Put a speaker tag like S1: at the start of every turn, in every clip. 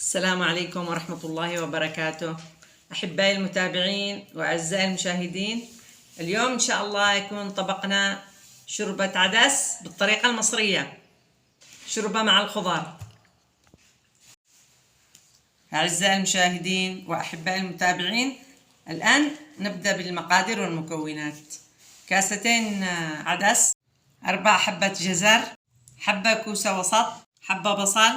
S1: السلام عليكم ورحمة الله وبركاته. أحبائي المتابعين وأعزائي المشاهدين، اليوم إن شاء الله يكون طبقنا شوربة عدس بالطريقة المصرية، شوربة مع الخضار. أعزائي المشاهدين وأحبائي المتابعين، الآن نبدأ بالمقادير والمكونات. كاستين عدس، 4 حبة جزر، حبة كوسة وسط، حبة بصل،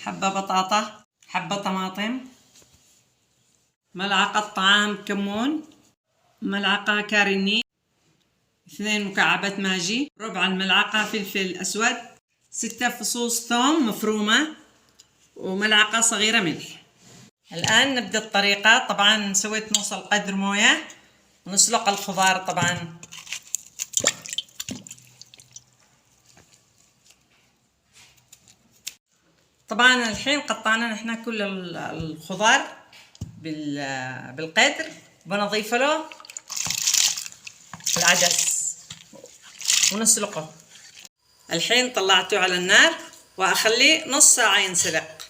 S1: حبة بطاطا، حبة طماطم، ملعقة طعام كمون، ملعقة كاريني، 2 مكعبات ماجي، ربع الملعقة فلفل أسود، 6 فصوص ثوم مفرومة، وملعقة صغيرة ملح. الآن نبدأ الطريقة. طبعا سويت نص القدر موية، ونسلق الخضار. طبعا الحين قطعنا نحن كل الخضار بالقدر، بنضيف له العدس ونسلقه. الحين طلعته على النار واخليه نص ساعة ينسلق.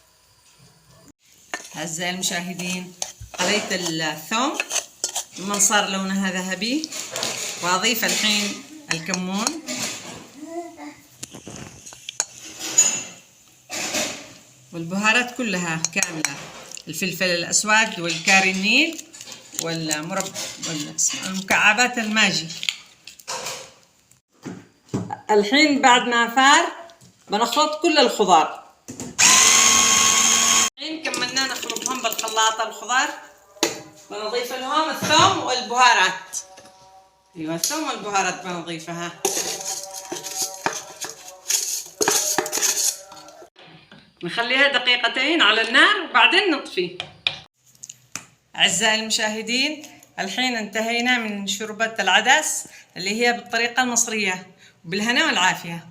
S1: أعزائي المشاهدين، قليت الثوم لمن صار لونها ذهبي، واضيف الحين الكمون، والبهارات كلها كاملة، الفلفل الأسود والكاري النيل والمكعبات الماجي. الحين بعد ما فار بنخلط كل الخضار. الحين كملنا نخلطهم بالخلاط الخضار، بنضيف لهم الثوم والبهارات. ايوه، الثوم والبهارات بنضيفها. نخليها دقيقتين على النار وبعدين نطفي. أعزائي المشاهدين، الحين انتهينا من شوربة العدس اللي هي بالطريقة المصرية، بالهنا والعافية.